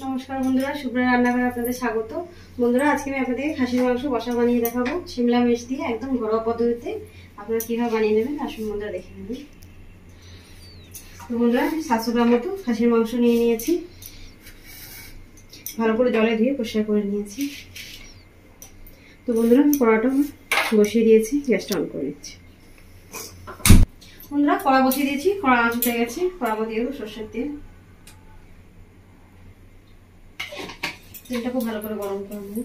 নমস্কার বন্ধুরা, সুপ্রিয়া রান্নাঘরে আপনাদের স্বাগত। বন্ধুরা, আজকে আমি আপনাদের খাসির মাংস কষা বানিয়ে দেখাবো শিমলা মির্চ দিয়ে, একদম ঘরোয়া পদ্ধতিতে। আপনারা কিভাবে বানিয়ে নেবেন আসুন বন্ধুরা দেখে নেবেন। তো বন্ধুরা, 700 গ্রাম মতো খাসির মাংস নিয়ে নিয়েছি, ভালো করে জলে ধুয়ে পরিষ্কার করে নিয়েছি। তো বন্ধুরা, আমি কড়াটা বসিয়ে দিয়েছি, গ্যাসটা অন করে নিচ্ছি। বন্ধুরা, কড়া বসিয়ে দিয়েছি, কড়া আঁচ উঠে গেছে। কড়া দিয়ে দেবো সর্ষের তেল। তেলটা খুব ভালো করে গরম করে নেব।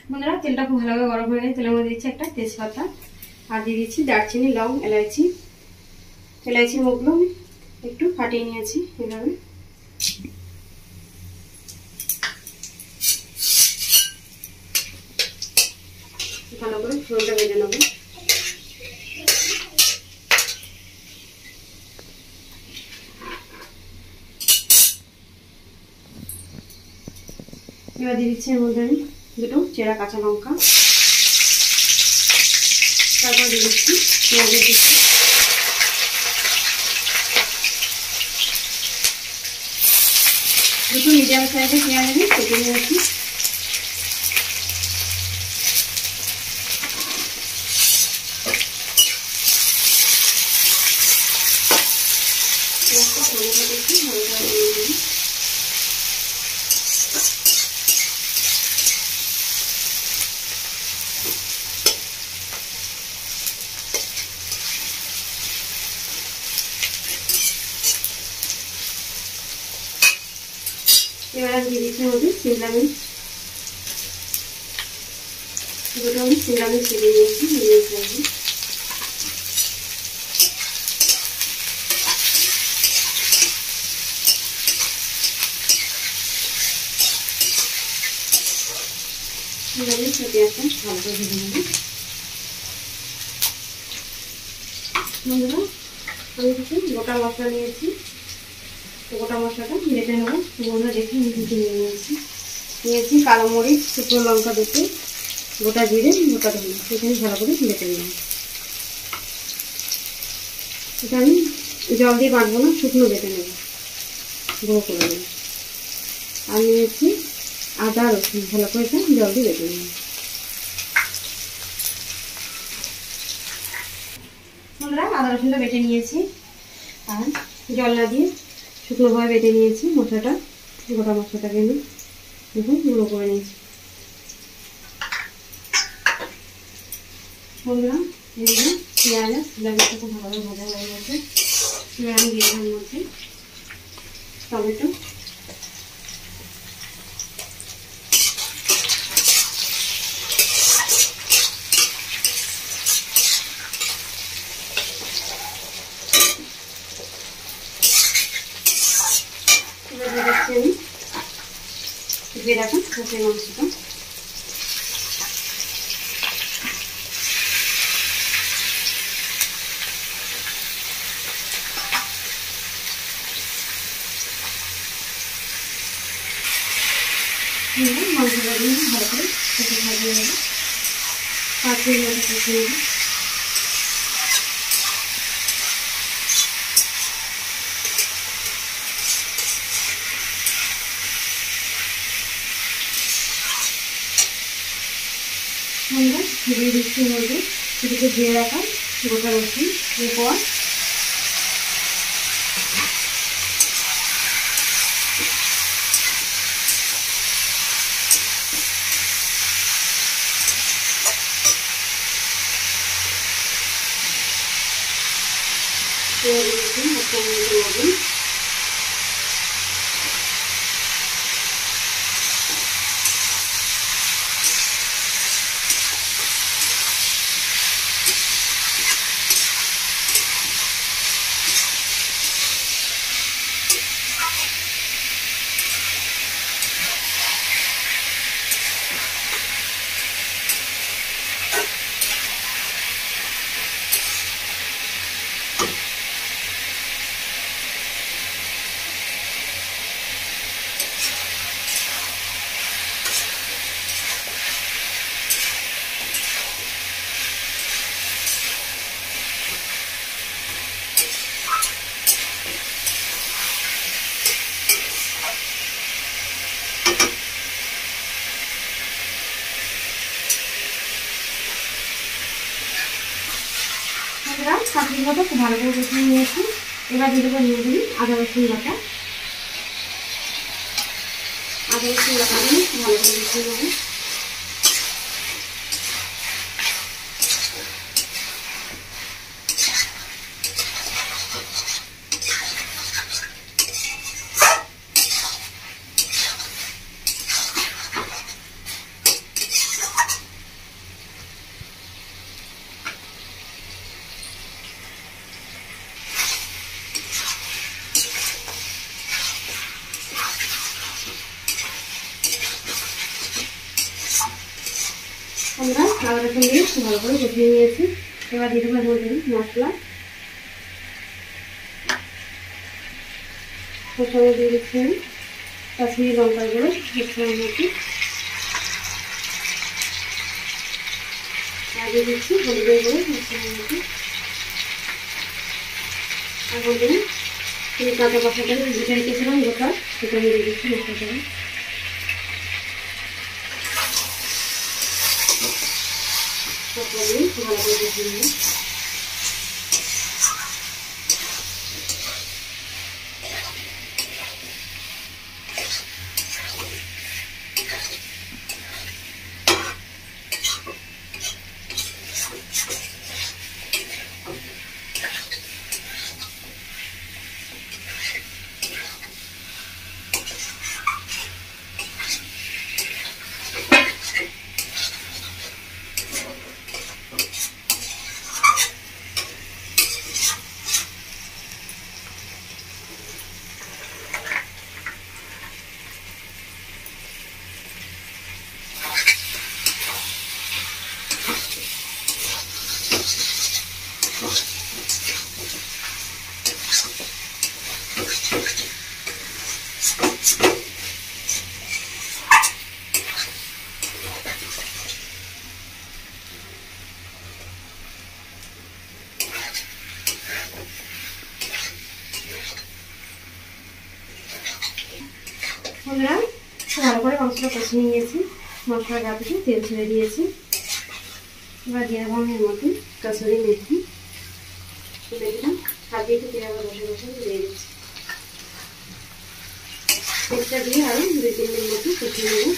বন্ধুরা, তেলটা খুব ভালো করে গরম হয়ে গেছে। তেলের মধ্যে দিচ্ছি একটা তেজপাতা, আর দিয়ে দিচ্ছি দারচিনি, লং, এলাইচি। এলাইচির মুখগুলো একটু ফাটিয়ে নিয়েছি এভাবে। ভালো করে ফোড়নটা ভেজে নেব। এবার দিয়ে দিচ্ছি এর মধ্যে আমি দুটো চেরা কাঁচা লঙ্কা, তারপর দিয়ে দিচ্ছি পেঁয়াজের দিচ্ছি, দুটো মিডিয়াম সাইজের পেঁয়াজ আমি কেটে নিয়েছি। এবার আমি দিয়ে দিচ্ছি মধ্যে শিমলা মির্চ, দুটো আমি শিমলা মির্চ কেটে নিয়েছি মিডিয়াম সাইজে। শিমলা মির্চ পেঁয়াজটা ভালো করে ভেজে নেব। বন্ধুরা, আমি কিছু গোটা মশলা নিয়েছি, গোটা মশলাটা বেটে নেবো। বন্ধুরা দেখে আমি কিছু নিয়েছি কালো মরিচ, শুকনো লঙ্কা দুটো, গোটা জিরে, গোটা ধনে, সেখানে ভালো করে বেটে নেব। এটা আমি জল দিয়ে বাটবো না, শুকনো বেটে নেব, গুঁড়ো করে নেব। আর নিয়েছি আদা রসুন, ভালো করে এটা জল দিয়ে বেটে নেব। বন্ধুরা, আদা রসুনটা বেটে নিয়েছি, আর জল না দিয়ে শুকনোভাবে বেটে নিয়েছি মশলাটা। গোটা মশলাটাকে আমি দেখুন গুঁড়ো করে নিয়েছি। বন্ধুরা, এদিকে পেঁয়াজ লাগেটা খুব ভালোভাবে ভাজা হয়ে গেছে। এবার আমি দিয়ে দেওয়ার মধ্যে টমেটো, আমি ধুয়ে রাখা খাসির মাংসটা। মাংসটা দিয়ে ভালো করে কষে ভাজিয়ে নেব, 5 মিনিট মতো কষে নেব। আমরা দিয়ে দিচ্ছি মধ্যে কিছুটা দিয়ে রাখা গোটা রসুন, এরপর লবণ, মশলা 7 মিনিট মতো খুব ভালো করে কষিয়ে নিয়েছি। এবার দিয়ে দেবো নিয়ে দিই আদা রসুন বাটা। আদা রসুন বাটা দিয়ে ভালো করে কষিয়ে নেবো। আমরা আদা রসুন দিয়ে ভালো করে কষিয়ে নিয়েছি। এবার দিয়ে দেবো মশলা। প্রথমে দিয়ে দিচ্ছি আমি কাশ্মীরি লঙ্কার গুঁড়ো 1 চামচ মতো, আর দিয়ে দিচ্ছি হলুদের গুঁড়ো 1 চামচ মতো। আর বলবেন কাঁচা মশলাটা যেটা রেখেছিলাম গোটা সেটা আমি দিয়ে দিচ্ছি মশলাটা। ভালো করে কষিয়ে নেব। বন্ধুরা ভালো করে মাংসটা কষিয়ে নিয়েছি। মশলার গা থেকে তেল ছেড়ে দিয়েছি। এবার দিয়ে দেবো আমি এর মধ্যে কাসুরি মেথি। মেথিটা হাত দিয়ে একটু পেঁয়াজ বসে বসে দিয়ে দিচ্ছি। মেথিটা দিয়ে আরও 2-3 মিনিট মতো কষিয়ে নেব।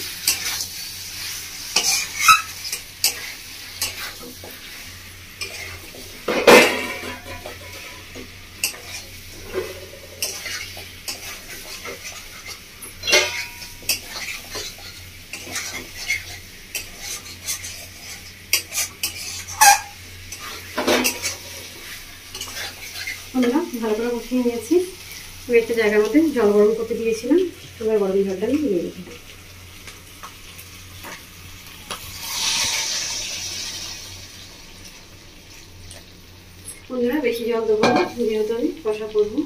ভালো করে কষিয়ে নিয়েছি। আমি একটা জায়গার মধ্যে জল গরম করতে দিয়েছিলাম। এবার গরম জলটা আমি দিয়ে দিচ্ছি। বন্ধুরা বেশি জল দেবো না, যেহেতু আমি কষা করবো।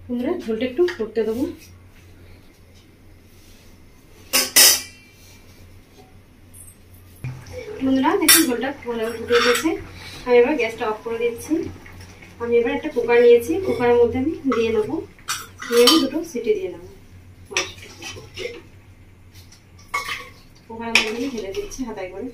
বন্ধুরা ঝোলটা একটু ফুটতে দেবো। বন্ধুরা দেখুন ঝোলটা ভালো ফুটে গেছে। আমি এবার গ্যাসটা অফ করে দিচ্ছি। আমি এবার একটা কুকার নিয়েছি। কুকারের মধ্যে আমি দিয়ে নেবো। নিয়ে আমি 2 সিটি দিয়ে নেবো। কুকারের মধ্যে আমি ঢেলে দিচ্ছি হাতায় করে।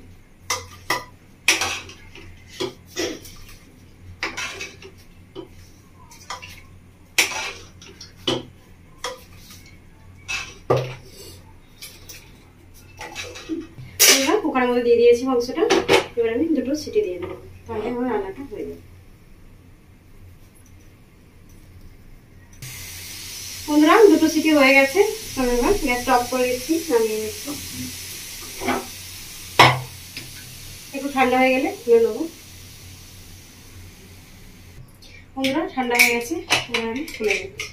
কুকারের মধ্যে দিয়ে দিয়েছি মাংসটা। এবার আমি 2 সিটি দিয়ে দেবো, তাহলে আমার রান্নাটা হয়ে যাবে। বন্ধুরা 2 সিটি হয়ে গেছে। আমি এবার গ্যাসটা অফ করে দিচ্ছি। নামিয়ে নিচ্ছি। একটু ঠান্ডা হয়ে গেলে তুলে নেবো। বন্ধুরা ঠান্ডা হয়ে গেছে। এবার আমি তুলে নিচ্ছি।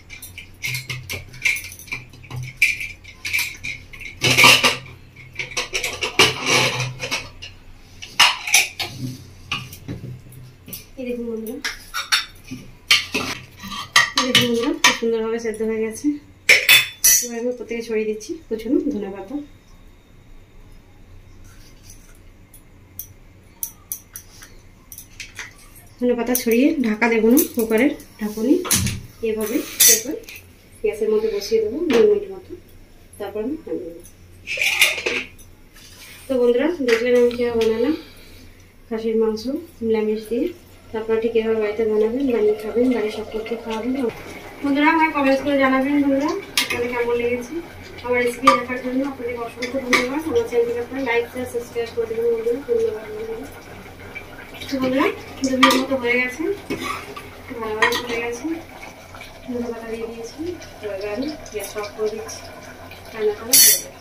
দেখুন বন্ধুরা, খুব সুন্দরভাবে সেদ্ধ হয়ে গেছে। এবার আমি উপর থেকে ছড়িয়ে দিচ্ছি কুচনো ধনেপাতা। ধনেপাতা ছড়িয়ে ঢাকা দেবো না, কুকারের ঢাকুনি। এভাবে তারপর গ্যাসের মধ্যে বসিয়ে দেবো 2 মিনিট মতো, তারপর আমি নামিয়ে দেবো। তো বন্ধুরা দেখলেন আমি কীভাবে বানালাম খাসির মাংস নিরামিষ দিয়ে। তারপর ঠিক এভাবে বাড়িতে বানাবেন, বানিয়ে খাবেন, বাড়ির সকলকে খাওয়াবেন। বন্ধুরা আমার কমেন্টস করে জানাবেন বন্ধুরা আপনাদের কেমন লেগেছে। আমার রেসিপি দেখার জন্য আপনাদের অসংখ্য ধন্যবাদ। আমার চ্যানেলকে আপনারা লাইক শেয়ার সাবস্ক্রাইব করে দেবেন বন্ধুরা। ধন্যবাদ বন্ধুরা। তো বন্ধুরা 2 মিনিট মতো হয়ে গেছে, ভালোভাবে হয়ে গেছে। ধন্যবাদ দিয়ে দিয়েছি, এবার আমি গ্যাস অফ করে দিচ্ছি, রান্না করা হয়ে গেছে।